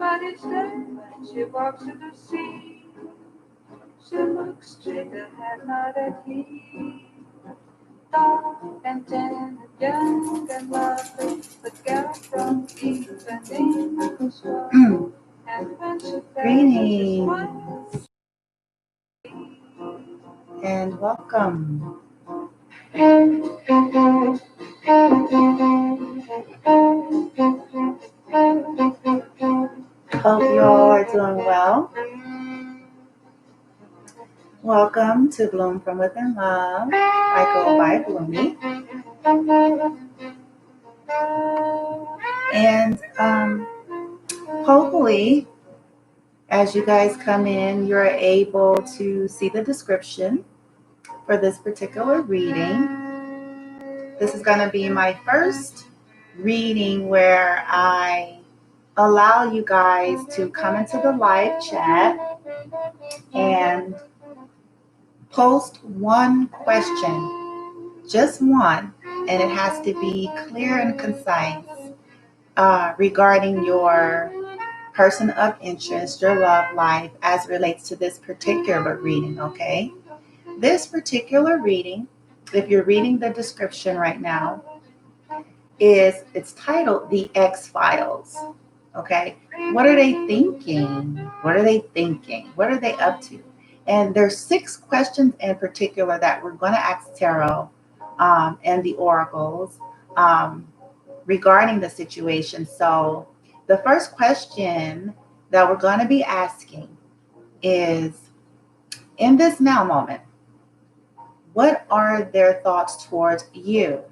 But each day when she walks to the sea, she looks straight ahead, not at me. Tall and tan, young and lovely, but girl from evening the shore. And when she fell, she smiles. And welcome. Hope you all are doing well. Welcome to Bloom from Within Love. I go by Bloomy. And hopefully, as you guys come in, you're able to see the description for this particular reading. This is going to be my first reading where I allow you guys to come into the live chat and post one question, just one, and it has to be clear and concise regarding your person of interest, your love life, as it relates to this particular reading, okay? This particular reading, if you're reading the description right now, it's titled The X-Files, okay? What are they thinking? What are they thinking? What are they up to? And there's 6 questions in particular that we're going to ask Tarot and the oracles regarding the situation. So the first question that we're going to be asking is, in this now moment, what are their thoughts towards you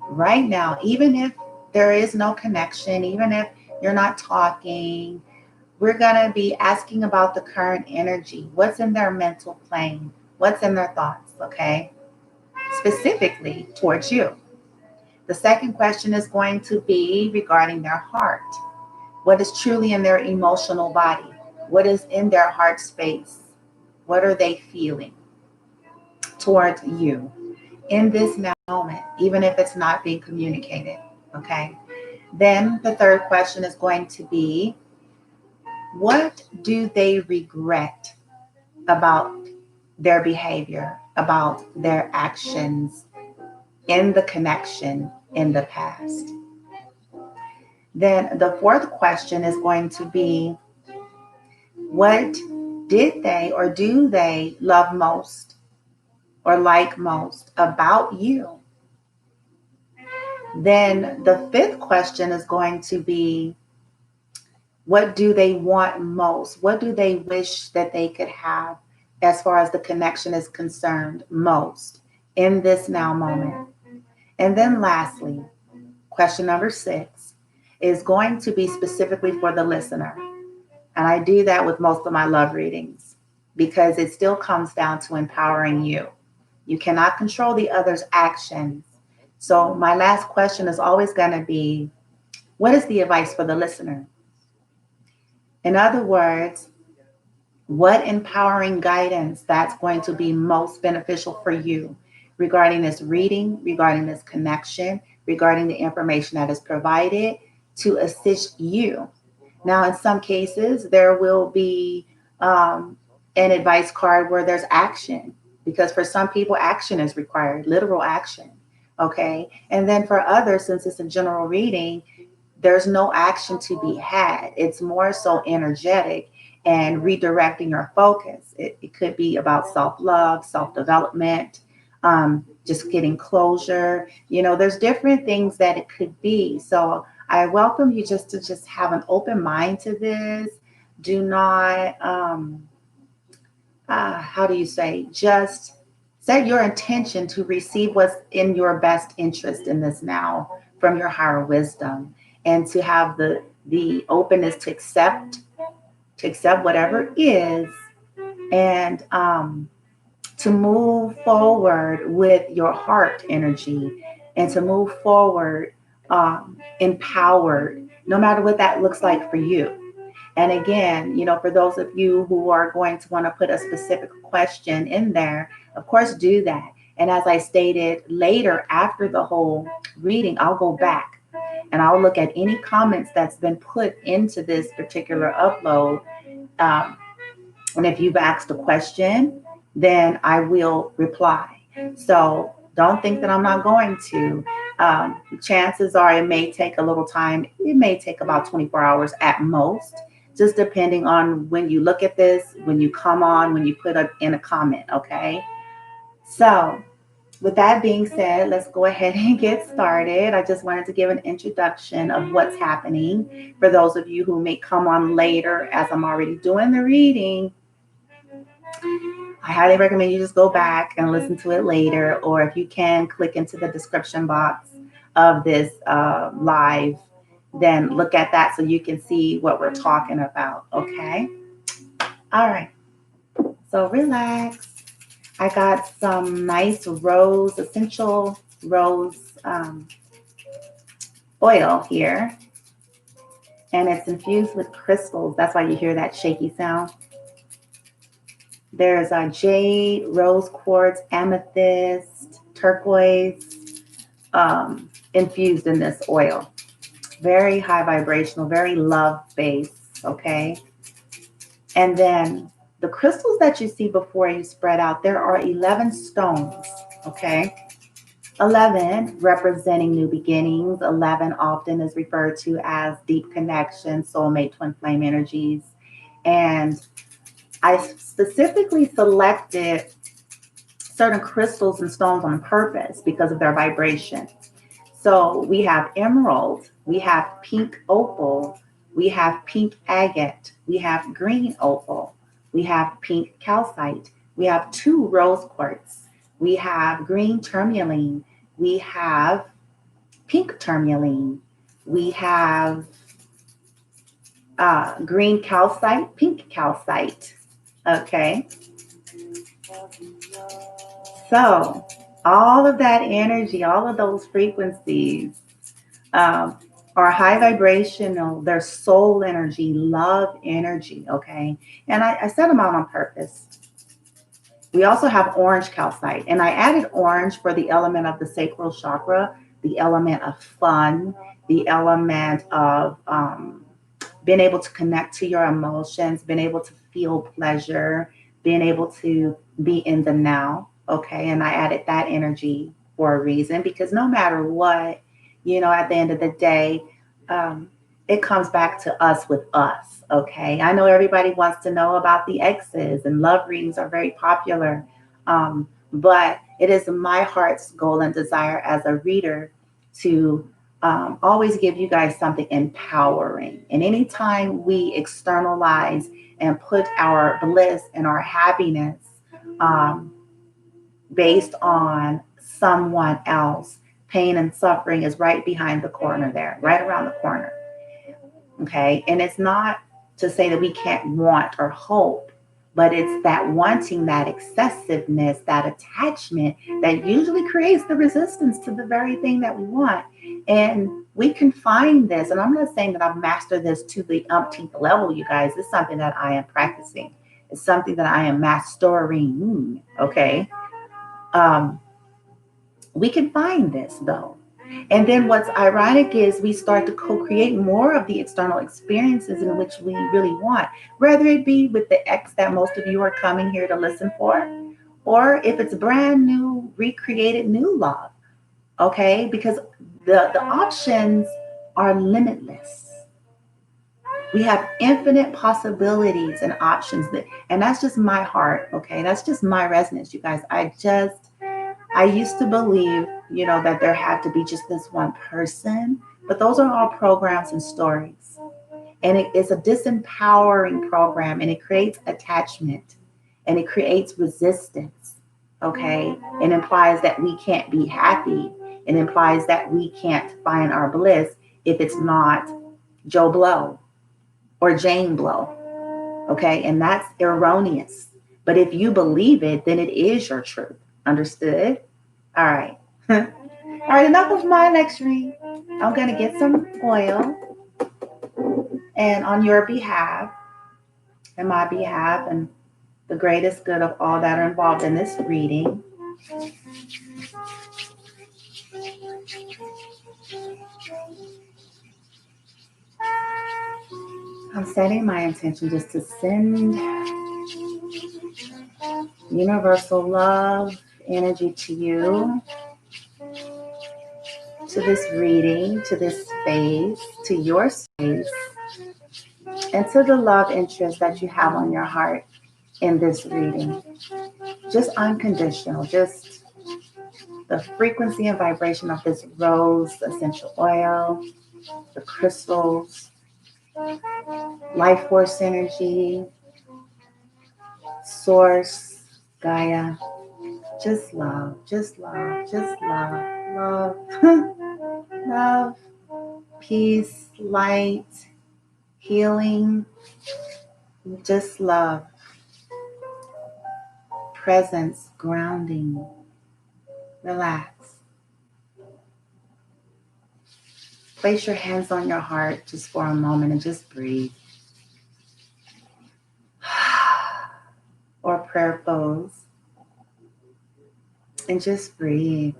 right now? Even if there is no connection, even if you're not talking, we're going to be asking about the current energy. What's in their mental plane? What's in their thoughts, okay? Specifically towards you. The second question is going to be regarding their heart. What is truly in their emotional body? What is in their heart space? What are they feeling towards you in this moment, even if it's not being communicated, okay? Then the third question is going to be, what do they regret about their behavior, about their actions in the connection in the past? Then the fourth question is going to be, what did they or do they love most or like most about you? Then the fifth question is going to be, what do they want most? What do they wish that they could have as far as the connection is concerned most in this now moment? And then lastly, question number 6 is going to be specifically for the listener. And I do that with most of my love readings because it still comes down to empowering you. You cannot control the other's actions. So my last question is always going to be, what is the advice for the listener? In other words, what empowering guidance that's going to be most beneficial for you regarding this reading, regarding this connection, regarding the information that is provided to assist you. Now, in some cases, there will be an advice card where there's action, because for some people, action is required, literal action. Okay. And then for others, since it's a general reading, there's no action to be had. It's more so energetic and redirecting your focus. It could be about self-love, self-development, just getting closure. You know, there's different things that it could be. So I welcome you just to just have an open mind to this. Do not, how do you say, just set your intention to receive what's in your best interest in this now from your higher wisdom, and to have the openness to accept whatever is, and to move forward with your heart energy, and to move forward empowered, no matter what that looks like for you. And again, you know, for those of you who are going to want to put a specific question in there, of course, do that. And as I stated later, after the whole reading, I'll go back and I'll look at any comments that's been put into this particular upload. Um, and if you've asked a question, then I will reply. So don't think that I'm not going to. Chances are it may take a little time. It may take about 24 hours at most, just depending on when you look at this, when you come on, when you put in a comment, okay? So with that being said, let's go ahead and get started. I just wanted to give an introduction of what's happening for those of you who may come on later as I'm already doing the reading. I highly recommend you just go back and listen to it later, or if you can, click into the description box of this live, then look at that so you can see what we're talking about, okay? All right, so relax. I got some nice rose, essential rose oil here, and it's infused with crystals. That's why you hear that shaky sound. There's a jade, rose quartz, amethyst, turquoise infused in this oil. Very high vibrational, very love-based, okay? And then the crystals that you see before you spread out, there are 11 stones, okay? 11 representing new beginnings. 11 often is referred to as deep connection, soulmate, twin flame energies. And I specifically selected certain crystals and stones on purpose because of their vibration. So we have emerald, we have pink opal, we have pink agate, we have green opal, we have pink calcite, we have 2 rose quartz, we have green tourmaline, we have pink tourmaline, we have green calcite, pink calcite. Okay. So all of that energy, all of those frequencies are high vibrational. They're soul energy, love energy. Okay. And I set them out on purpose. We also have orange calcite, and I added orange for the element of the sacral chakra, the element of fun, the element of being able to connect to your emotions, being able to feel pleasure, being able to be in the now. Okay. And I added that energy for a reason, because no matter what, at the end of the day, it comes back to us with us. Okay. I know everybody wants to know about the exes, and love readings are very popular. But it is my heart's goal and desire as a reader to always give you guys something empowering. And anytime we externalize and put our bliss and our happiness based on someone else, pain and suffering is right behind the corner there, right around the corner. Okay. And it's not to say that we can't want or hope, but it's that wanting, that excessiveness, that attachment that usually creates the resistance to the very thing that we want. And we can find this, and I'm not saying that I've mastered this to the umpteenth level, you guys. It's something that I am practicing. It's something that I am mastering. Okay. We can find this though. And then what's ironic is we start to co-create more of the external experiences in which we really want, whether it be with the ex that most of you are coming here to listen for, or if it's brand new, recreated new love. Okay, because the options are limitless. We have infinite possibilities and options and that's just my heart. Okay, that's just my resonance, you guys. I used to believe, that there had to be just this one person, but those are all programs and stories. And it is a disempowering program, and it creates attachment, and it creates resistance. Okay. It implies that we can't be happy. It implies that we can't find our bliss if it's not Joe Blow or Jane Blow. Okay. And that's erroneous. But if you believe it, then it is your truth. Understood? All right. All right, enough of my lecturing. I'm going to get some oil, and on your behalf and my behalf and the greatest good of all that are involved in this reading, I'm setting my intention just to send universal love energy to you, to this reading, to this space, to your space, and to the love interest that you have on your heart in this reading. Just unconditional, just the frequency and vibration of this rose essential oil, the crystals, life force energy, source, Gaia. Just love, just love, just love, love, love, peace, light, healing, just love, presence, grounding, relax. Place your hands on your heart just for a moment and just breathe. Or prayer pose. And just breathe.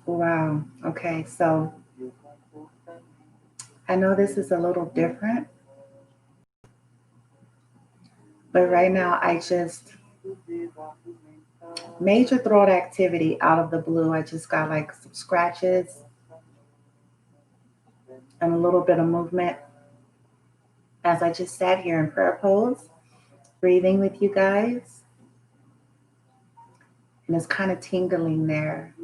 Wow. Okay, so I know this is a little different, but right now I just major throat activity out of the blue. I just got like some scratches and a little bit of movement as I just sat here in prayer pose, breathing with you guys. And it's kind of tingling there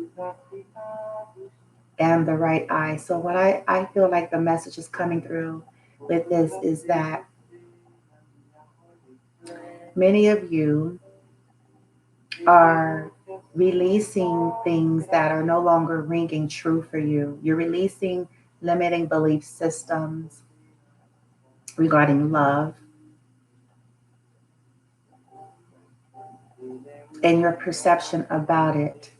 and the right eye. So what I feel like the message is coming through with this is that many of you are releasing things that are no longer ringing true for you. You're releasing limiting belief systems regarding love and your perception about it.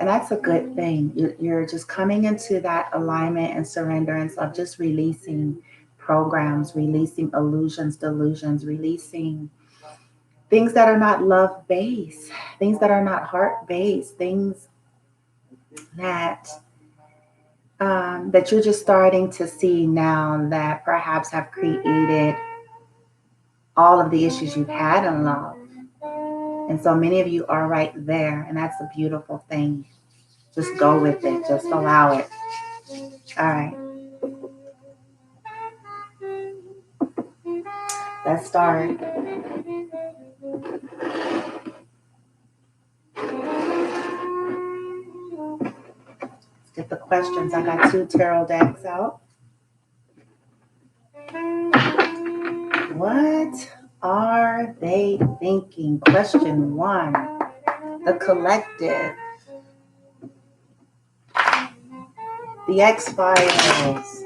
And that's a good thing. You're just coming into that alignment and surrenderance of just releasing programs, releasing illusions, delusions, releasing things that are not love based, things that are not heart based, things that that you're just starting to see now that perhaps have created all of the issues you've had in love. And so many of you are right there, and that's a beautiful thing. Just go with it. Just allow it. All right. Let's start. Let's get the questions. I got 2 tarot decks out. What are they thinking? Question 1. The collective. The X-Files.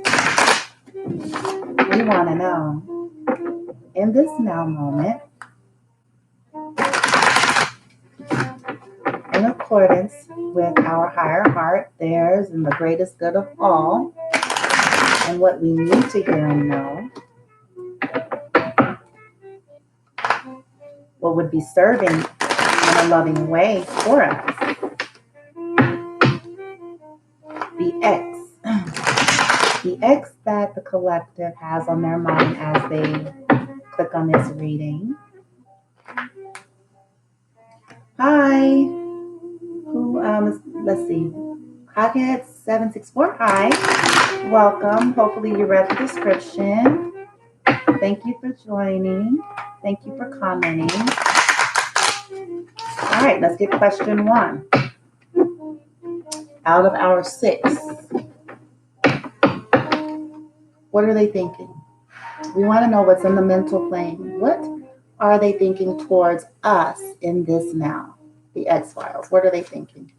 We want to know. In this now moment, in accordance with our higher heart, theirs, and the greatest good of all, and what we need to hear and know, what would be serving in a loving way for us. The X. The X that the collective has on their mind as they click on this reading. Hi. Let's see. Hothead 764. Hi. Welcome. Hopefully you read the description. Thank you for joining. Thank you for commenting. All right, let's get question 1. Out of our 6. What are they thinking? We want to know what's in the mental plane. What are they thinking towards us in this now? The X-Files. What are they thinking?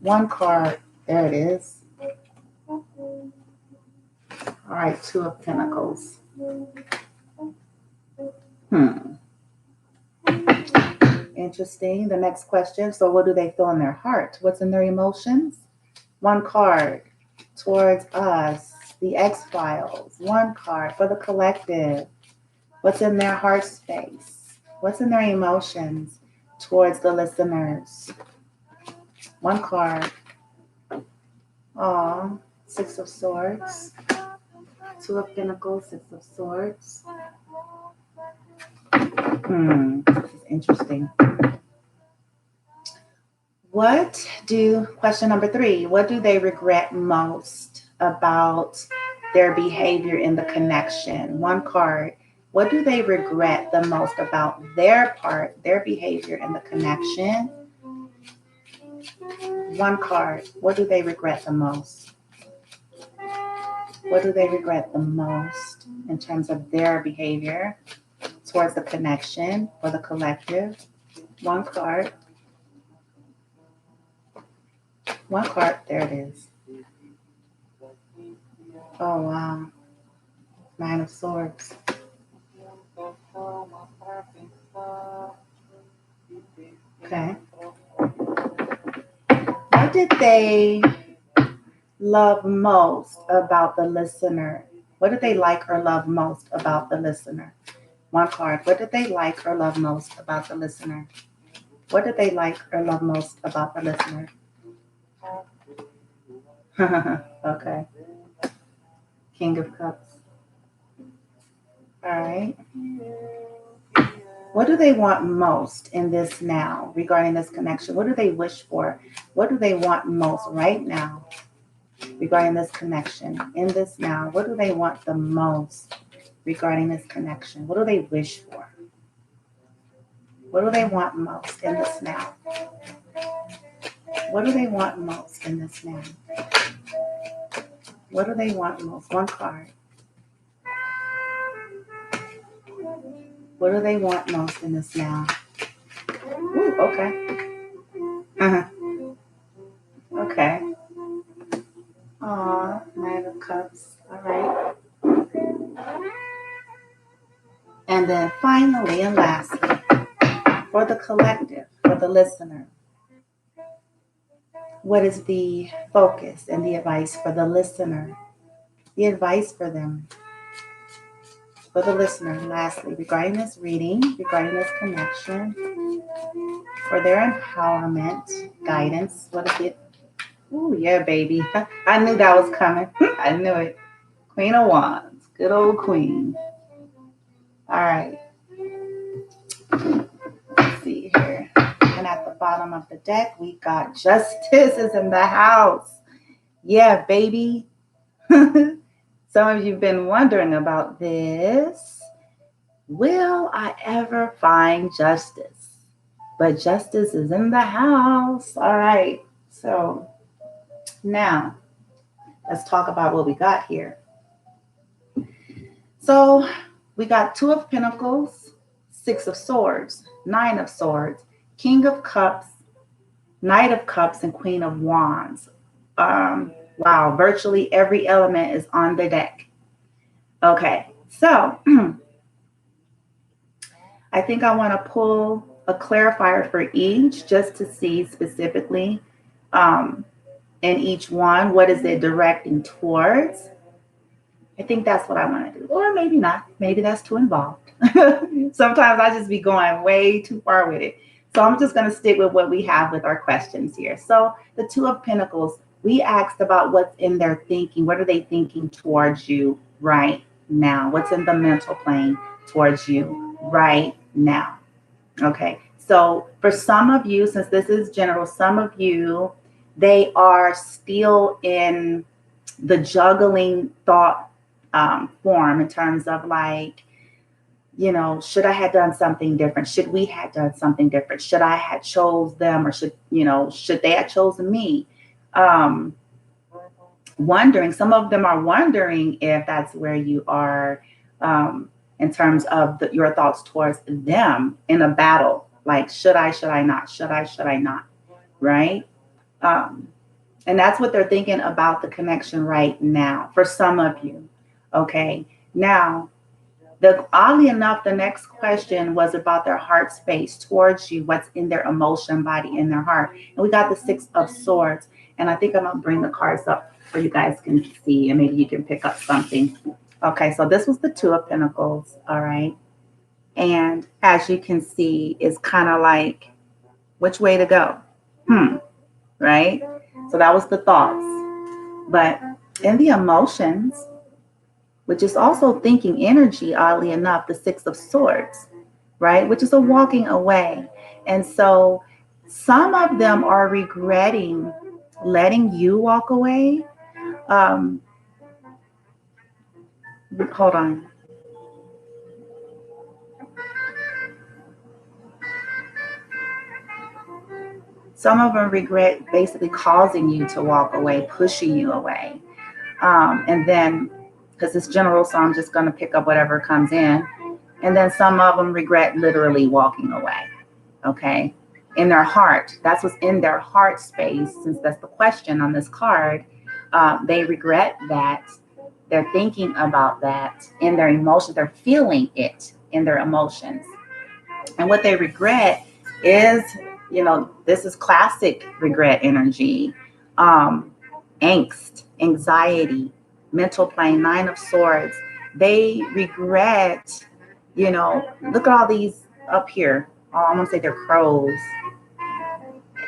1 card. There it is. All right, 2 of Pentacles. Interesting. The next question. So what do they feel in their heart? What's in their emotions? One card towards us, the X-Files. One card for the collective. What's in their heart space? What's in their emotions towards the listeners? One card. Aw, Six of Swords. Two of Pentacles, Six of Swords. This is interesting. Question number 3, what do they regret most about their behavior in the connection? One card. What do they regret the most about their behavior in the connection? One card. What do they regret the most? What do they regret the most in terms of their behavior towards the connection or the collective? One card. One card. There it is. Oh, wow. Nine of Swords. Okay. What did they love most about the listener? What did they like or love most about the listener? One card. What did they like or love most about the listener? What did they like or love most about the listener? Okay. King of Cups. All right. What do they want most in this now regarding this connection? What do they wish for? What do they want most right now regarding this connection? In this now, what do they want the most regarding this connection? What do they wish for? What do they want most in this now? What do they want most in this now? What do they want most? One card. What do they want most in this now? Ooh, okay. Okay. Aw, Nine of Cups. All right. And then finally and lastly, for the collective, for the listener, what is the focus and the advice for the listener? The advice for them, for the listener, lastly, regarding this reading, regarding this connection, for their empowerment, guidance, what is it? Oh, yeah, baby. I knew that was coming. I knew it. Queen of Wands. Good old queen. All right. Let's see here. And at the bottom of the deck, we got Justice is in the house. Yeah, baby. Some of you have been wondering about this. Will I ever find justice? But justice is in the house. All right. So now let's talk about what we got here. So we got Two of Pentacles, Six of Swords, Nine of Swords, King of Cups, Knight of Cups, and Queen of Wands. Wow, virtually every element is on the deck. Okay, so I think I want to pull a clarifier for each just to see specifically in each one, what is it directing towards? I think that's what I want to do. Or maybe not. Maybe that's too involved. Sometimes I just be going way too far with it. So I'm just going to stick with what we have with our questions here. So the Two of Pentacles, we asked about what's in their thinking. What are they thinking towards you right now? What's in the mental plane towards you right now? Okay. So for some of you, since this is general, some of you, they are still in the juggling thought form in terms of like, you know, should I have done something different? Should we have done something different? Should I have chose them, or should they have chosen me? Wondering, some of them are wondering if that's where you are in terms of your thoughts towards them in a battle. Like, should I not? Should I not? Right? And that's what they're thinking about the connection right now for some of you. Okay. Now, Oddly enough, the next question was about their heart space towards you, what's in their emotion, body, in their heart. And we got the Six of Swords. And I think I'm going to bring the cards up so you guys can see and maybe you can pick up something. Okay, so this was the Two of Pentacles. All right. And as you can see, it's kind of like which way to go. Right? So that was the thoughts. But in the emotions, which is also thinking energy, oddly enough, the Six of Swords, right? Which is a walking away. And so some of them are regretting letting you walk away. Um, Hold on. Some of them regret basically causing you to walk away, pushing you away. And then, because it's general, so I'm just going to pick up whatever comes in. And then some of them regret literally walking away. Okay. In their heart, that's what's in their heart space, since that's the question on this card. They regret that. They're thinking about that in their emotions. They're feeling it in their emotions. And what they regret is, this is classic regret energy, angst, anxiety, mental plane, Nine of Swords. They regret, look at all these up here. Oh, I'm going to say they're crows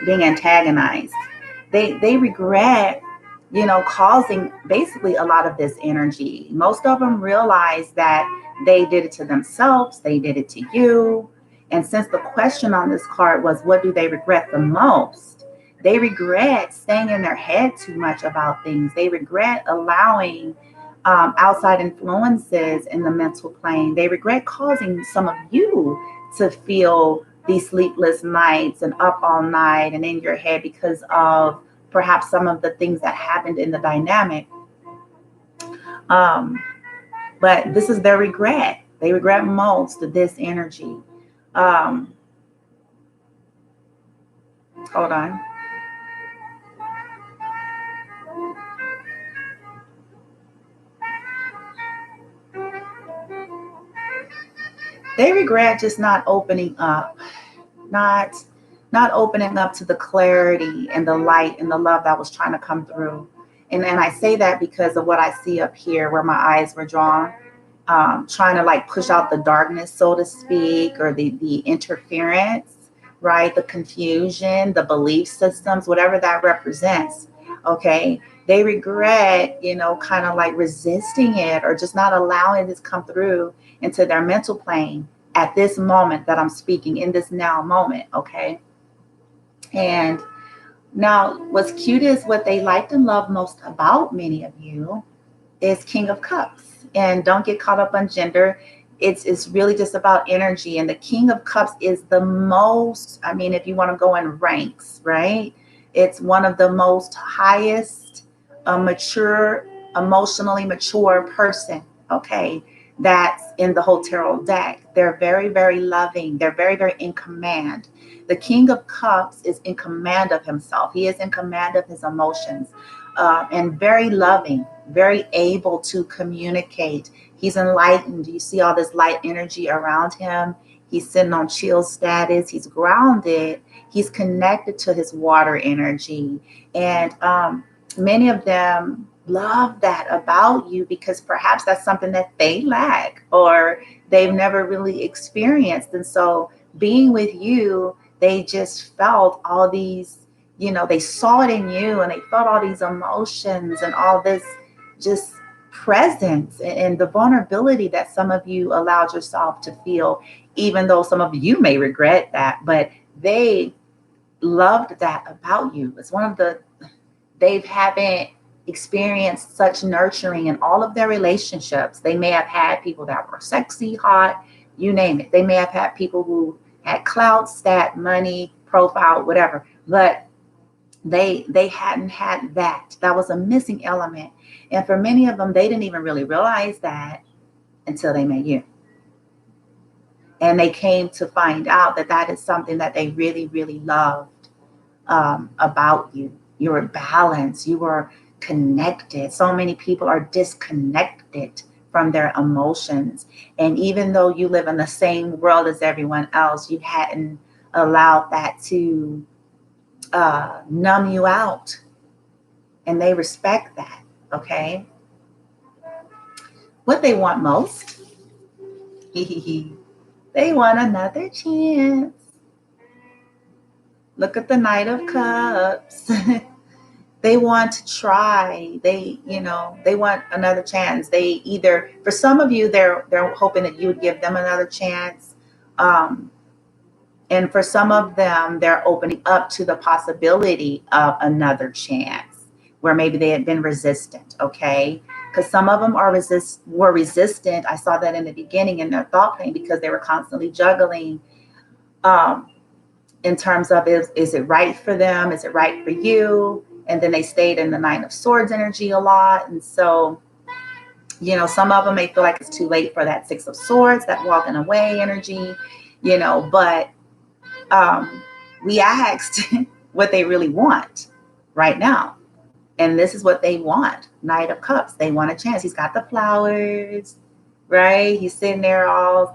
being antagonized. They regret, causing basically a lot of this energy. Most of them realize that they did it to themselves, they did it to you. And since the question on this card was, what do they regret the most? They regret staying in their head too much about things. They regret allowing outside influences in the mental plane. They regret causing some of you to feel these sleepless nights and up all night and in your head because of perhaps some of the things that happened in the dynamic. But this is their regret. They regret most this energy. Hold on. They regret just not opening up, not opening up to the clarity and the light and the love that was trying to come through. And I say that because of what I see up here where my eyes were drawn, trying to like push out the darkness, so to speak, or the interference, right? The confusion, the belief systems, whatever that represents. Okay. They regret, kind of like resisting it or just not allowing it to come through into their mental plane at this moment that I'm speaking, in this now moment. Okay. And now what's cute is what they like and love most about many of you is King of Cups. And don't get caught up on gender. It's really just about energy. And the King of Cups is the most, if you want to go in ranks, right? It's one of the most highest mature, emotionally mature person, okay, that's in the whole tarot deck. They're very, very loving. They're very, very in command. The King of Cups is in command of himself. He is in command of his emotions, and very loving, very able to communicate. He's enlightened. You see all this light energy around him. He's sitting on chill status. He's grounded. He's connected to his water energy. And many of them love that about you because perhaps that's something that they lack or they've never really experienced. And so being with you, they just felt all these, they saw it in you and they felt all these emotions and all this just presence and the vulnerability that some of you allowed yourself to feel, even though some of you may regret that, but they loved that about you. It's one of they haven't experienced such nurturing in all of their relationships. They may have had people that were sexy, hot, you name it. They may have had people who had clout, stat, money, profile, whatever, but they hadn't had that. That was a missing element. And for many of them, they didn't even really realize that until they met you. And they came to find out that that is something that they really, really loved about you. You were balanced. You were connected. So many people are disconnected from their emotions. And even though you live in the same world as everyone else, you hadn't allowed that to numb you out. And they respect that. Okay. What they want most, they want another chance. Look at the Knight of Cups. They want to try. They want another chance. They either, for some of you, they're hoping that you would give them another chance. And for some of them, they're opening up to the possibility of another chance where maybe they had been resistant. Okay. Because some of them were resistant. I saw that in the beginning in their thought plane because they were constantly juggling in terms of is it right for them? Is it right for you? And then they stayed in the Nine of Swords energy a lot. And so, some of them may feel like it's too late for that Six of Swords, that walking away energy, but we asked what they really want right now. And this is what they want. Knight of Cups. They want a chance. He's got the flowers, right? He's sitting there all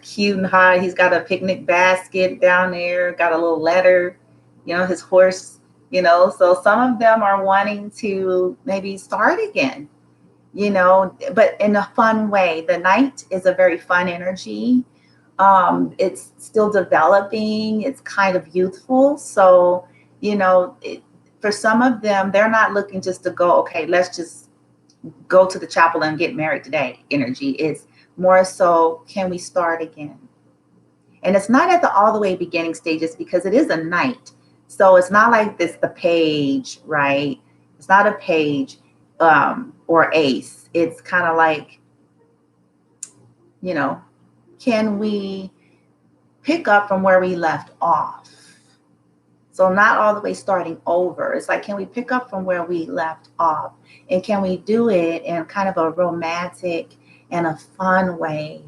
cute and hot. He's got a picnic basket down there, got a little letter, his horse, so some of them are wanting to maybe start again, but in a fun way. The Knight is a very fun energy. It's still developing. It's kind of youthful. So, for some of them, they're not looking just to go, okay, let's just go to the chapel and get married today energy. It's more so, can we start again? And it's not at the all the way beginning stages because it is a Knight. So it's not like this, the page, right? It's not a page or ace. It's kind of like, can we pick up from where we left off? So not all the way starting over. It's like, can we pick up from where we left off? And can we do it in kind of a romantic and a fun way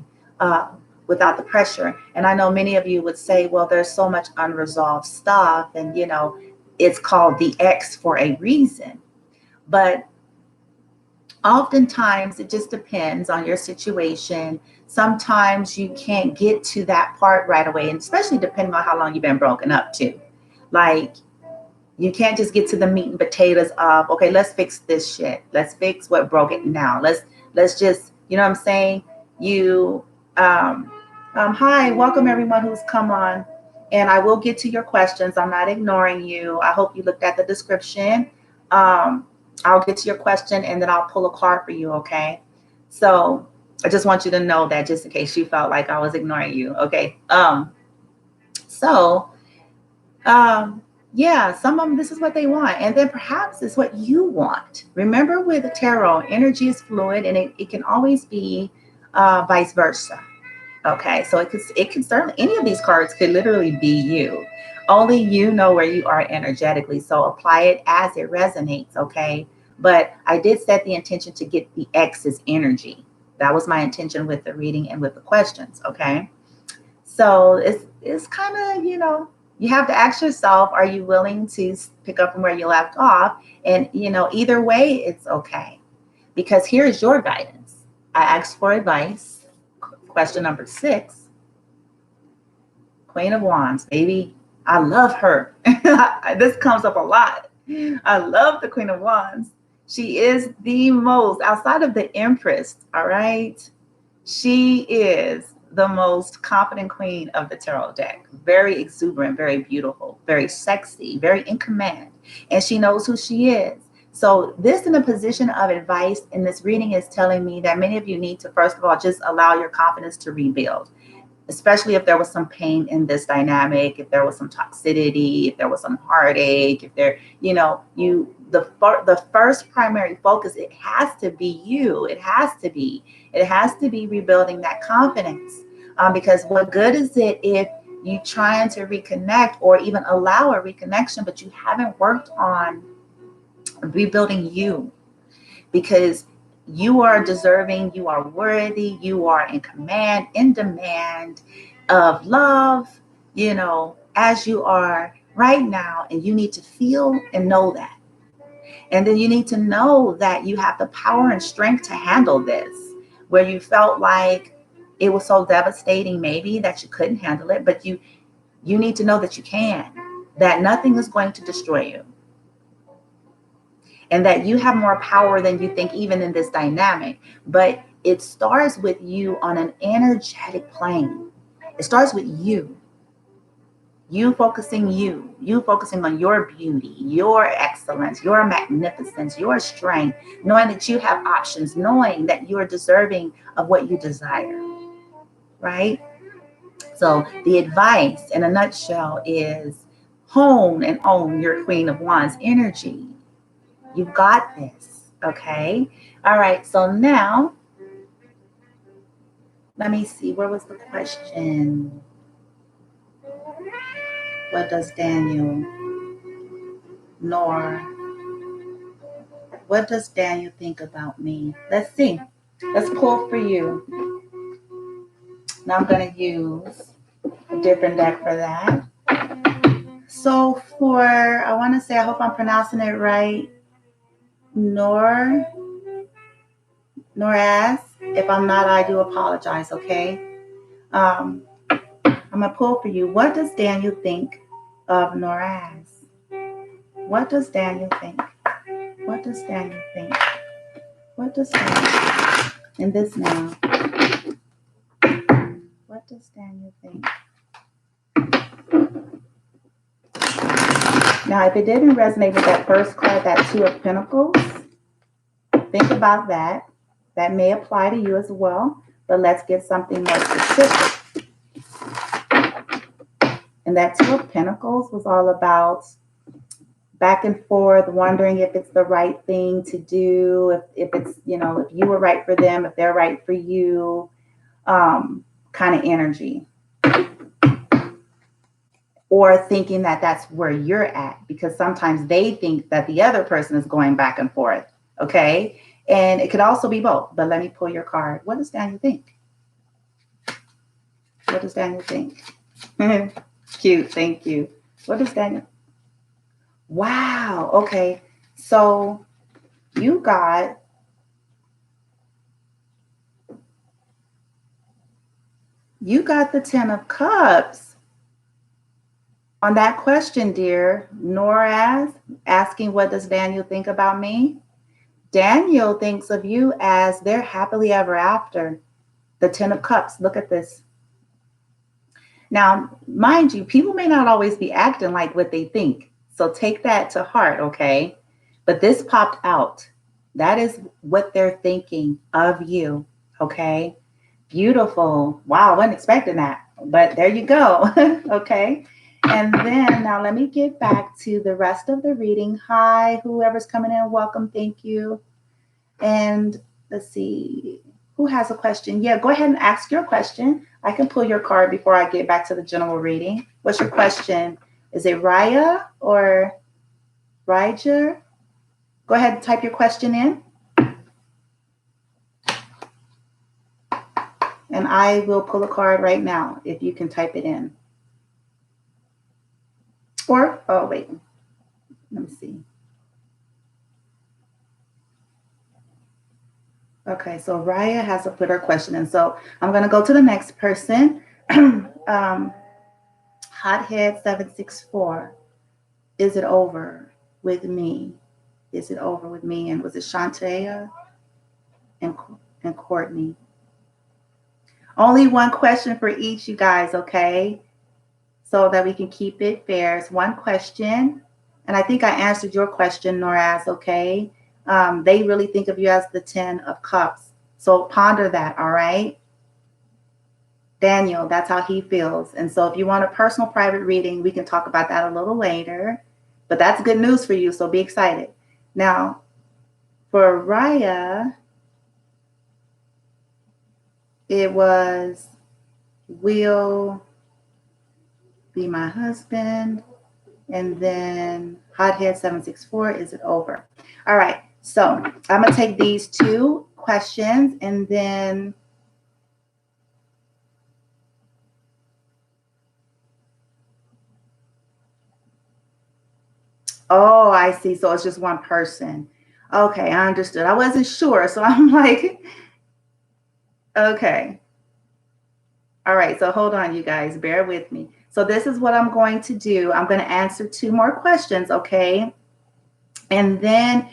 without the pressure? And I know many of you would say, well, there's so much unresolved stuff. And, it's called the X for a reason. But oftentimes it just depends on your situation. Sometimes you can't get to that part right away. And especially depending on how long you've been broken up too. Like, you can't just get to the meat and potatoes of, okay, let's fix this shit. Let's fix what broke it now. Let's just, you know what I'm saying? Hi, welcome everyone who's come on. And I will get to your questions. I'm not ignoring you. I hope you looked at the description. I'll get to your question and then I'll pull a card for you, okay? So I just want you to know that just in case you felt like I was ignoring you, okay? Yeah, some of them, this is what they want. And then perhaps it's what you want. Remember with the tarot, energy is fluid and it can always be vice versa. Okay, so it could certainly, any of these cards could literally be you. Only you know where you are energetically. So apply it as it resonates, okay? But I did set the intention to get the X's energy. That was my intention with the reading and with the questions, okay? So it's kind of, you have to ask yourself, are you willing to pick up from where you left off? And, either way, it's okay. Because here's your guidance. I asked for advice. Question number 6, Queen of Wands, baby. I love her. This comes up a lot. I love the Queen of Wands. She is the most, outside of the Empress, all right? She is the most confident queen of the tarot deck. Very exuberant, very beautiful, very sexy, very in command. And she knows who she is. So this in a position of advice in this reading is telling me that many of you need to, first of all, just allow your confidence to rebuild, especially if there was some pain in this dynamic, if there was some toxicity, if there was some heartache, if there, the first primary focus, it has to be you. It has to be rebuilding that confidence. Because what good is it if you trying to reconnect or even allow a reconnection, but you haven't worked on rebuilding you? Because you are deserving, you are worthy, you are in command, in demand of love, as you are right now. And you need to feel and know that. And then you need to know that you have the power and strength to handle this, where you felt like it was so devastating maybe that you couldn't handle it, but you need to know that you can, that nothing is going to destroy you, and that you have more power than you think, even in this dynamic. But it starts with you on an energetic plane. It starts with you. You focusing on your beauty, your excellence, your magnificence, your strength, knowing that you have options, knowing that you're deserving of what you desire, right? So the advice in a nutshell is hone and own your Queen of Wands energy. You've got this, okay? All right, so now, let me see, where was the question? What does Daniel, Nor, what does Daniel think about me? Let's see. Let's pull for you. Now I'm going to use a different deck for that. So I want to say, I hope I'm pronouncing it right, Noraz. If I'm not, I do apologize, okay? I'm going to pull for you. What does Daniel think of Noraz? What does Daniel think? What does Daniel think? What does Daniel in this now? What does Daniel think? Now, if it didn't resonate with that first card, that Two of Pentacles, think about that. That may apply to you as well, but let's get something more specific. And that Two of Pentacles was all about back and forth, wondering if it's the right thing to do, if it's, if you were right for them, if they're right for you, kind of energy. Or thinking that that's where you're at, because sometimes they think that the other person is going back and forth, okay? And it could also be both, but let me pull your card. What does Daniel think? What does Daniel think? Cute, thank you. What does Daniel? Wow, okay. So you got the 10 of Cups on that question, dear. Noraz asking, what does Daniel think about me? Daniel thinks of you as they're happily ever after. The 10 of Cups. Look at this. Now, mind you, people may not always be acting like what they think. So take that to heart, okay? But this popped out. That is what they're thinking of you, okay? Beautiful. Wow, I wasn't expecting that. But there you go, okay? And then now let me get back to the rest of the reading. Hi, whoever's coming in, welcome, thank you. And let's see, who has a question? Yeah, go ahead and ask your question. I can pull your card before I get back to the general reading. What's your question? Is it Raya or Raja? Go ahead and type your question in. And I will pull a card right now if you can type it in. Or, oh, wait, let me see. Okay, so Raya has to put her question in. So I'm going to go to the next person. Hothead 764. Is it over with me? Is it over with me? And was it Shantea and Courtney? Only one question for each, you guys, okay? So that we can keep it fair. It's one question. And I think I answered your question, Noraz, okay? They really think of you as the 10 of Cups. So ponder that, all right? Daniel, that's how he feels. And so if you want a personal private reading, we can talk about that a little later. But that's good news for you, so be excited. Now, for Raya, it was, will be my husband. And then Hothead 764, is it over? All right, so I'm going to take these two questions and then Oh, I see. So it's just one person. Okay, I understood. I wasn't sure. So I'm like, okay. All right. So hold on, you guys. Bear with me. So this is what I'm going to do. I'm going to answer 2 more questions. Okay. And then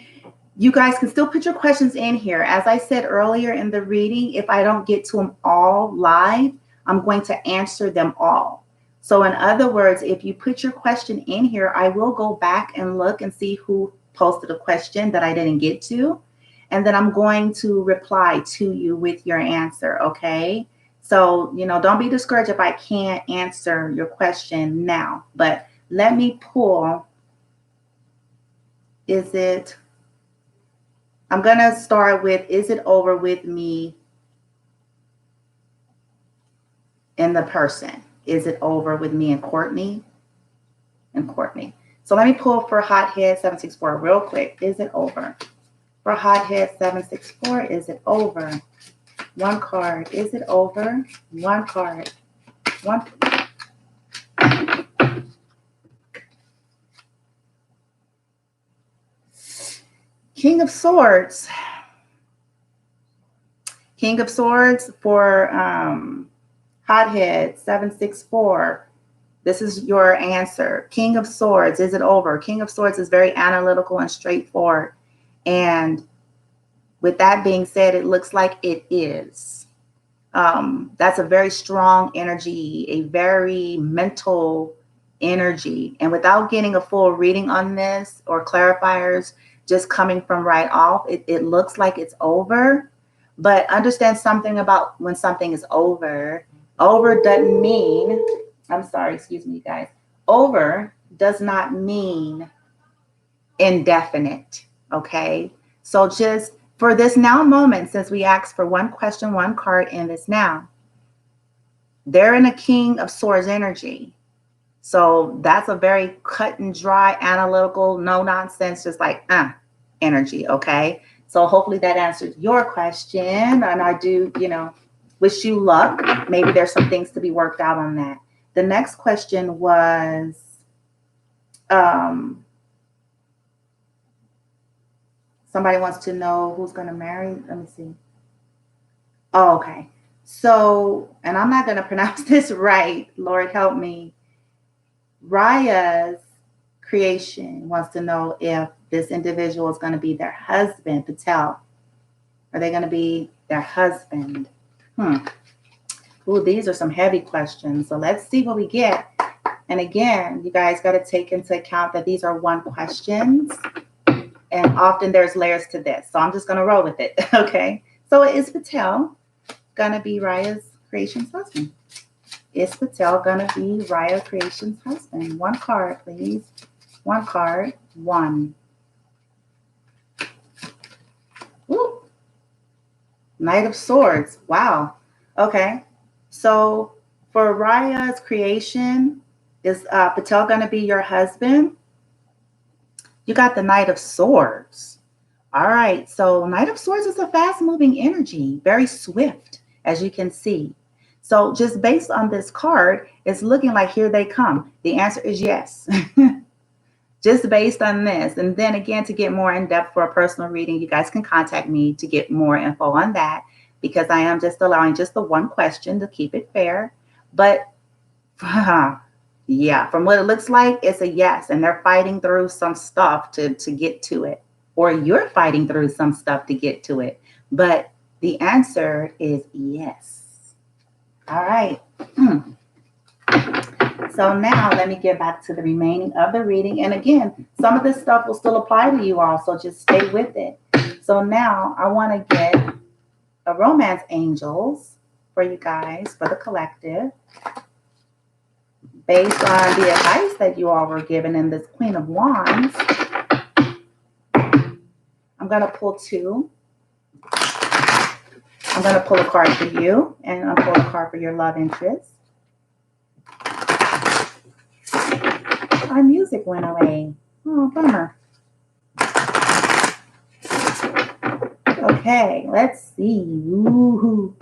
you guys can still put your questions in here. As I said earlier in the reading, if I don't get to them all live, I'm going to answer them all. So in other words, if you put your question in here, I will go back and look and see who posted a question that I didn't get to. And then I'm going to reply to you with your answer, okay? So, don't be discouraged if I can't answer your question now. But let me pull, is it I'm going to start with, is it over with me and the person? Is it over with me and Courtney? And Courtney. So let me pull for Hothead 764 real quick. Is it over? For Hothead 764, is it over? One card. Is it over? One card. One. King of Swords. King of Swords for Hothead 764. This is your answer. King of Swords, is it over? King of Swords is very analytical and straightforward. And with that being said, it looks like it is. That's a very strong energy, a very mental energy. And without getting a full reading on this or clarifiers, just coming from right off, it looks like it's over. But understand something about when something is over. Over doesn't mean, I'm sorry, excuse me, guys. Over does not mean indefinite, okay? So just for this now moment, since we asked for one question, one card in this now, they're in a King of Swords energy. So that's a very cut and dry, analytical, no nonsense, just like energy, okay? So hopefully that answers your question. And I do, wish you luck. Maybe there's some things to be worked out on that. The next question was, somebody wants to know who's going to marry. Let me see. Oh, okay. So, and I'm not going to pronounce this right. Lord help me. Raya's creation wants to know if this individual is going to be their husband, Patel. Are they going to be their husband? Ooh, these are some heavy questions. So let's see what we get. And again, you guys got to take into account that these are one questions. And often there's layers to this. So I'm just going to roll with it. Okay. So is Patel going to be Raya's creation's husband? Is Patel going to be Raya creation's husband? One card, please. One card. One. Ooh. Knight of Swords. Wow. Okay. So for Raya's creation, is Patel going to be your husband? You got the Knight of Swords. All right. So Knight of Swords is a fast-moving energy, very swift, as you can see. So just based on this card, it's looking like here they come. The answer is yes. Just based on this. And then again, to get more in depth for a personal reading, you guys can contact me to get more info on that, because I am just allowing just the one question to keep it fair. But yeah, from what it looks like, it's a yes. And they're fighting through some stuff to get to it. Or you're fighting through some stuff to get to it. But the answer is yes. All right. So now let me get back to the remaining of the reading. And again, some of this stuff will still apply to you all, so just stay with it. So now I want to get a romance angels for you guys, for the collective, based on the advice that you all were given in this Queen of Wands. I'm going to pull 2. I'm going to pull a card for you, and I'll pull a card for your love interest. Our music went away. Oh, bummer. Okay, let's see. Ooh.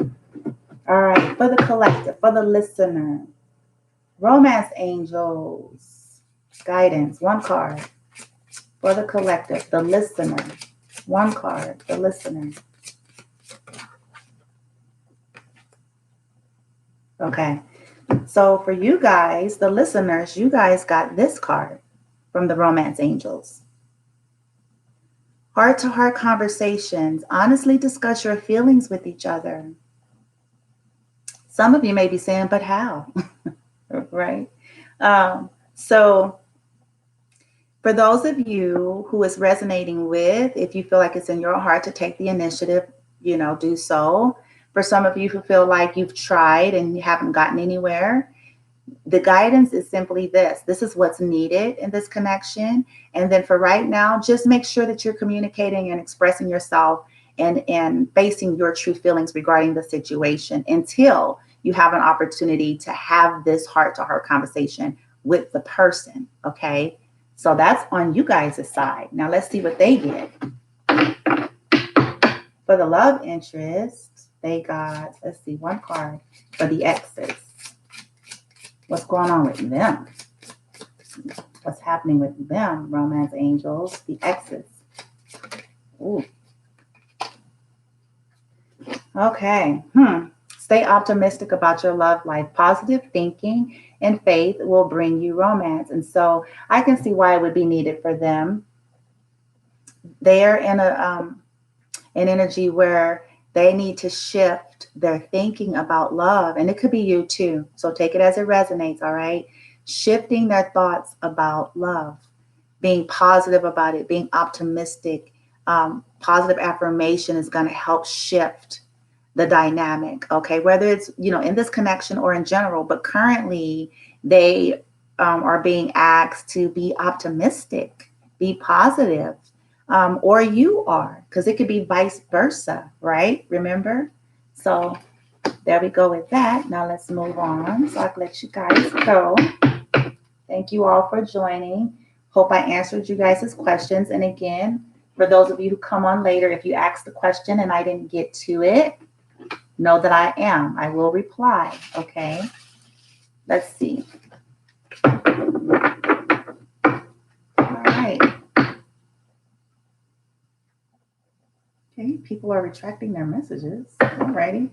All right, for the collective, for the listener. Romance angels. Guidance, one card. For the collective, the listener. One card, the listener. Okay. So for you guys, the listeners, you guys got this card from the Romance Angels. Heart-to-heart conversations. Honestly discuss your feelings with each other. Some of you may be saying, but how? Right? So for those of you who is resonating with, if you feel like it's in your heart to take the initiative, do so. For some of you who feel like you've tried and you haven't gotten anywhere, the guidance is simply this. This is what's needed in this connection. And then for right now, just make sure that you're communicating and expressing yourself and facing your true feelings regarding the situation until you have an opportunity to have this heart-to-heart conversation with the person, okay? So that's on you guys' side. Now let's see what they get. For the love interest, they got, let's see, one card for the exes. What's going on with them? What's happening with them, romance angels, the exes? Ooh. Okay. Stay optimistic about your love life. Positive thinking and faith will bring you romance. And so I can see why it would be needed for them. They're in an energy where they need to shift their thinking about love. And it could be you too. So take it as it resonates, all right? Shifting their thoughts about love, being positive about it, being optimistic. Positive affirmation is going to help shift the dynamic, okay? Whether it's, in this connection or in general, but currently they are being asked to be optimistic, be positive, or you are, because it could be vice versa, right? Remember? So there we go with that. Now let's move on. So I'll let you guys go. Thank you all for joining. Hope I answered you guys' questions. And again, for those of you who come on later, if you asked the question and I didn't get to it, know that I am. I will reply, okay? Let's see. All right. Okay, people are retracting their messages. All righty.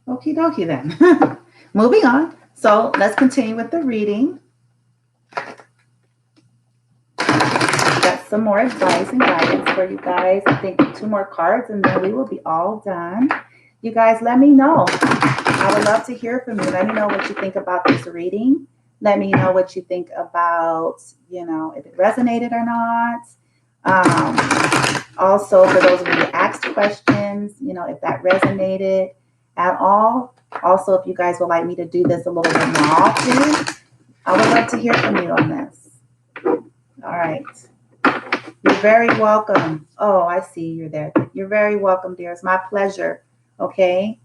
Okie dokie then. Moving on. So let's continue with the reading. Got some more advice and guidance for you guys. I think 2 more cards and then we will be all done. You guys, let me know. I would love to hear from you. Let me know what you think about this reading. Let me know what you think about, if it resonated or not. Also, for those of you who asked questions, if that resonated at all. Also, if you guys would like me to do this a little bit more often, I would love to hear from you on this. All right. You're very welcome. Oh, I see you're there. You're very welcome, dear. It's my pleasure. Okay.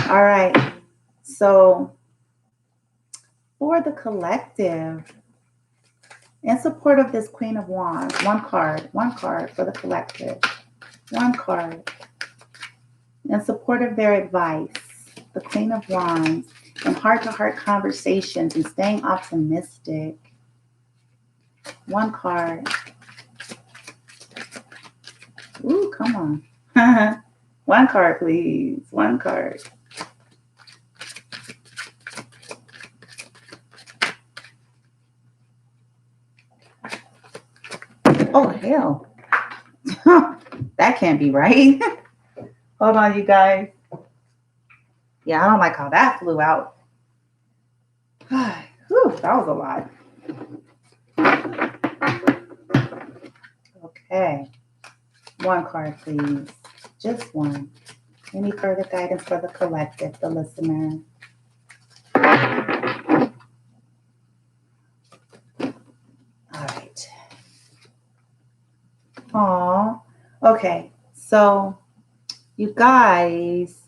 All right. So for the collective, in support of this Queen of Wands, one card for the collective. One card. In support of their advice, the Queen of Wands, and heart-to-heart conversations and staying optimistic. One card. Ooh, come on. One card, please. One card. Oh, hell. That can't be right. Hold on, you guys. Yeah, I don't like how that flew out. Whew, that was a lot. Okay. One card, please. Just one. Any further guidance for the collective, the listener? All right. Aw. Okay. So, you guys,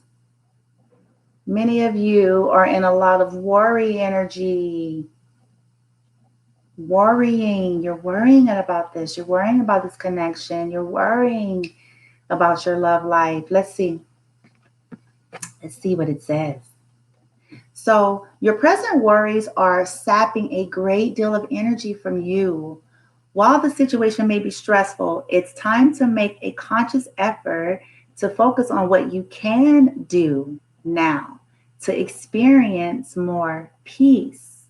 many of you are in a lot of worry energy. Worrying. You're worrying about this. You're worrying about this connection. You're worrying about your love life. Let's see. Let's see what it says. So your present worries are sapping a great deal of energy from you. While the situation may be stressful, it's time to make a conscious effort to focus on what you can do now to experience more peace.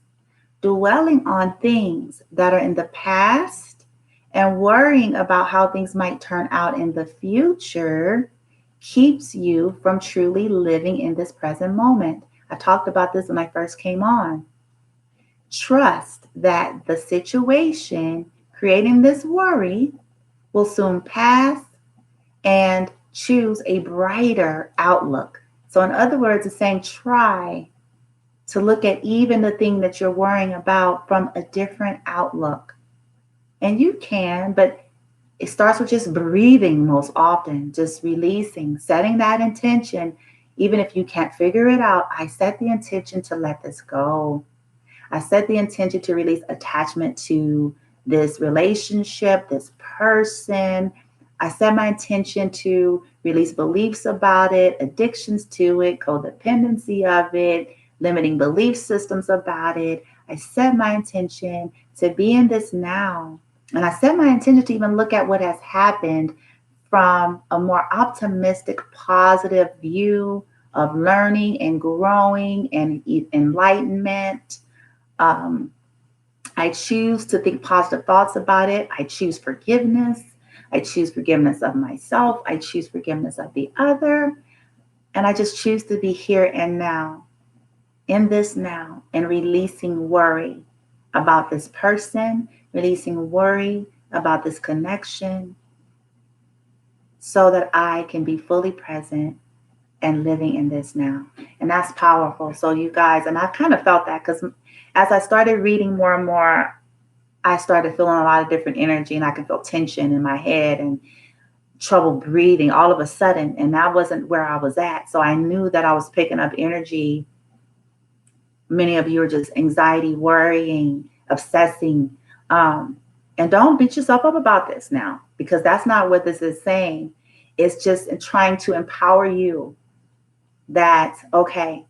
Dwelling on things that are in the past and worrying about how things might turn out in the future keeps you from truly living in this present moment. I talked about this when I first came on. Trust that the situation creating this worry will soon pass and choose a brighter outlook. So, in other words, it's saying try to look at even the thing that you're worrying about from a different outlook. And you can, but it starts with just breathing most often, just releasing, setting that intention. Even if you can't figure it out, I set the intention to let this go. I set the intention to release attachment to this relationship, this person. I set my intention to release beliefs about it, addictions to it, codependency of it, limiting belief systems about it. I set my intention to be in this now. And I set my intention to even look at what has happened from a more optimistic, positive view of learning and growing and enlightenment. um, I choose to think positive thoughts about it. I choose forgiveness. I choose forgiveness of myself. I choose forgiveness of the other. And I just choose to be here and now, in this now, and releasing worry about this person, releasing worry about this connection, so that I can be fully present and living in this now. And that's powerful. So, you guys, and I kind of felt that because as I started reading more and more, I started feeling a lot of different energy, and I could feel tension in my head and trouble breathing all of a sudden. And that wasn't where I was at. So I knew that I was picking up energy. Many of you are just anxiety, worrying, obsessing. And don't beat yourself up about this now, because that's not what this is saying. It's just trying to empower you that, okay,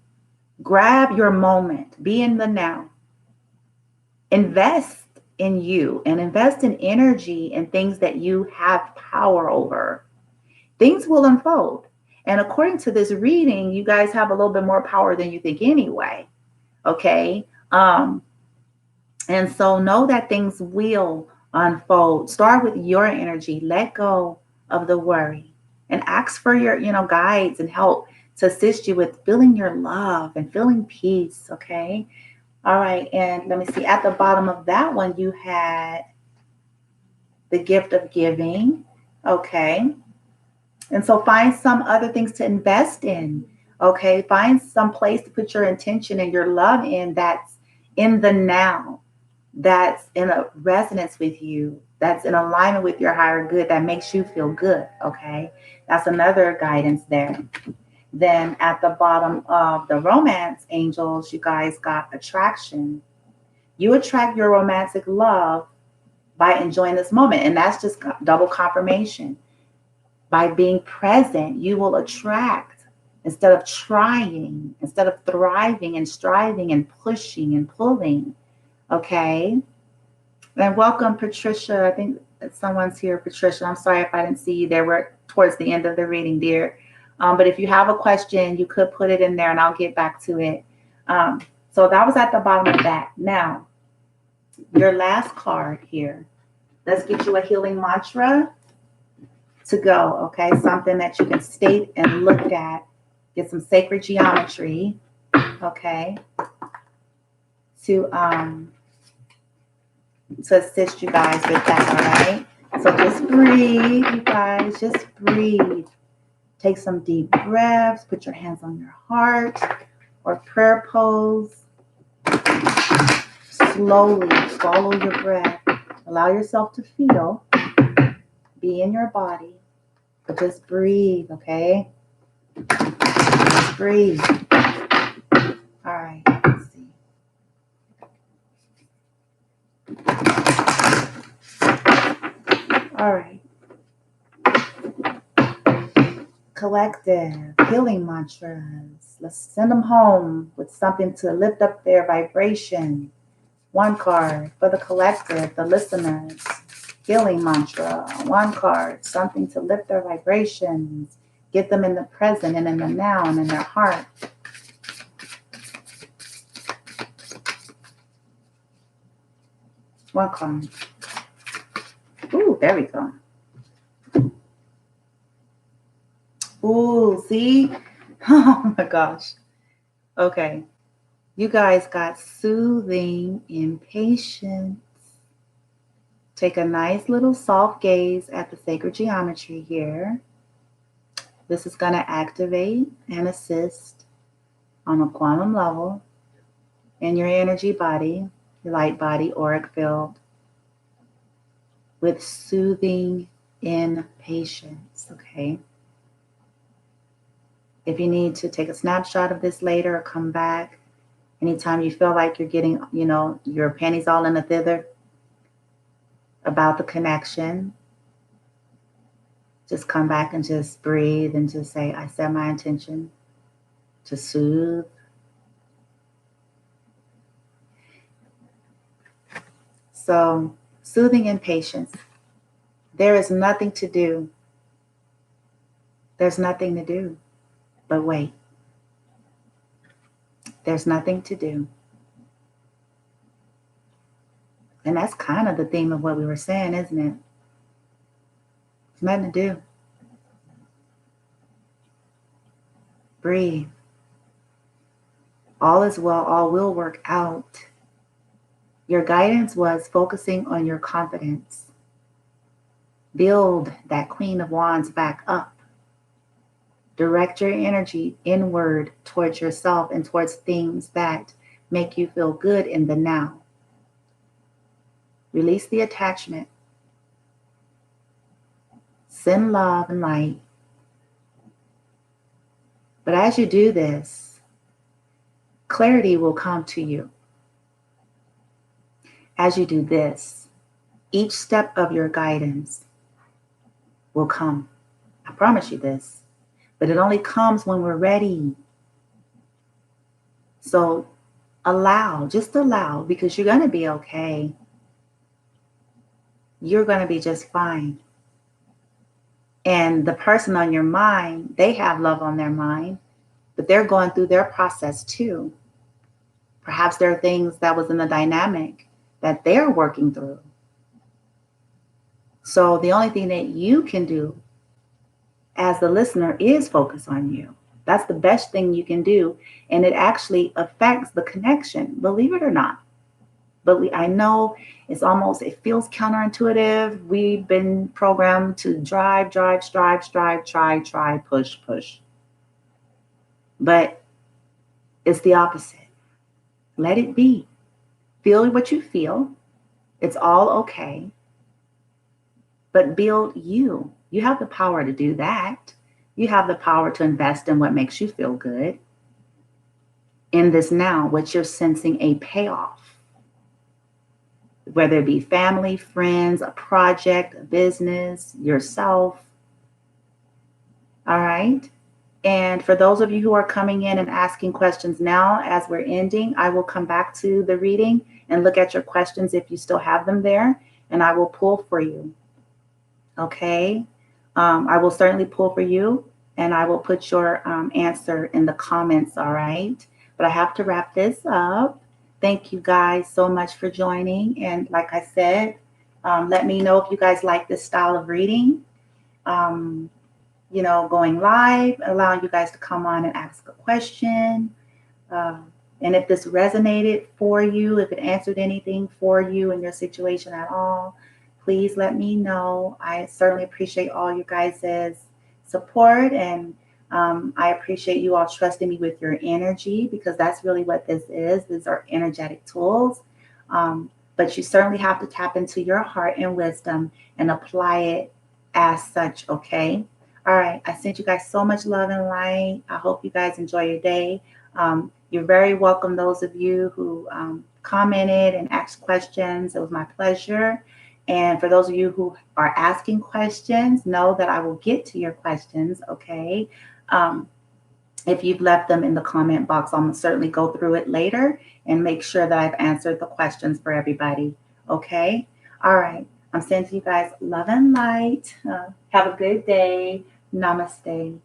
grab your moment, be in the now, invest in you and invest in energy and things that you have power over. Things will unfold. And according to this reading, you guys have a little bit more power than you think anyway. Okay. And so know that things will unfold. Start with your energy. Let go of the worry and ask for your, guides and help to assist you with feeling your love and feeling peace. Okay. All right. And let me see. At the bottom of that one, you had the gift of giving. Okay. And so find some other things to invest in. Okay. Find some place to put your intention and your love in that's in the now, that's in a resonance with you, that's in alignment with your higher good, that makes you feel good. Okay. That's another guidance there. Then at the bottom of the romance angels, you guys got attraction. You attract your romantic love by enjoying this moment. And that's just double confirmation. By being present, you will attract instead of trying, instead of thriving and striving and pushing and pulling. Okay. And welcome, Patricia. I think that someone's here, Patricia. I'm sorry if I didn't see you there. We're towards the end of the reading, dear. But if you have a question, you could put it in there and I'll get back to it. So that was at the bottom of that. Now, your last card here. Let's get you a healing mantra to go, okay? Something that you can state and look at. Get some sacred geometry, okay? To assist you guys with that, all right? So just breathe, you guys. Just breathe. Take some deep breaths. Put your hands on your heart or prayer pose. Slowly follow your breath. Allow yourself to feel. Be in your body. But just breathe, okay? Just breathe. All right, let's see. All right. Collective healing mantras. Let's send them home with something to lift up their vibration. One card for the collective, the listeners. Healing mantra. One card, something to lift their vibrations. Get them in the present and in the now and in their heart. One card. Ooh, there we go. Ooh, see? Oh my gosh. Okay. You guys got soothing impatience. Take a nice little soft gaze at the sacred geometry here. This is going to activate and assist on a quantum level in your energy body, your light body, auric field, with soothing impatience, okay? If you need to take a snapshot of this later or come back, anytime you feel like you're getting, your panties all in a thither about the connection, just come back and just breathe and just say, I set my intention to soothe. So, soothing impatience. There is nothing to do. There's nothing to do but wait. There's nothing to do. And that's kind of the theme of what we were saying, isn't it? There's nothing to do. Breathe. All is well, all will work out. Your guidance was focusing on your confidence. Build that Queen of Wands back up. Direct your energy inward towards yourself and towards things that make you feel good in the now. Release the attachment. Send love and light. But as you do this, clarity will come to you. As you do this, each step of your guidance will come. I promise you this. But it only comes when we're ready. So just allow, because you're going to be okay. You're going to be just fine. And the person on your mind, they have love on their mind, but they're going through their process too. Perhaps there are things that was in the dynamic that they're working through. So the only thing that you can do as the listener is focus on you. That's the best thing you can do. And it actually affects the connection, believe it or not. But I know it feels counterintuitive. We've been programmed to drive, try, push. But it's the opposite. Let it be. Feel what you feel. It's all okay. But build you. You have the power to do that. You have the power to invest in what makes you feel good. In this now, what you're sensing a payoff. Whether it be family, friends, a project, a business, yourself. All right. And for those of you who are coming in and asking questions now, as we're ending, I will come back to the reading and look at your questions if you still have them there, and I will pull for you. Okay. I will certainly pull for you, and I will put your answer in the comments. All right. But I have to wrap this up. Thank you guys so much for joining. And like I said, let me know if you guys like this style of reading. Going live, allowing you guys to come on and ask a question. And if this resonated for you, if it answered anything for you in your situation at all, please let me know. I certainly appreciate all you guys' support, and I appreciate you all trusting me with your energy, because that's really what this is. These are energetic tools. But you certainly have to tap into your heart and wisdom and apply it as such, okay? All right, I sent you guys so much love and light. I hope you guys enjoy your day. You're very welcome, those of you who commented and asked questions. It was my pleasure. And for those of you who are asking questions, know that I will get to your questions, okay? If you've left them in the comment box, I'll certainly go through it later and make sure that I've answered the questions for everybody, okay? All right. I'm sending you guys love and light. Have a good day. Namaste.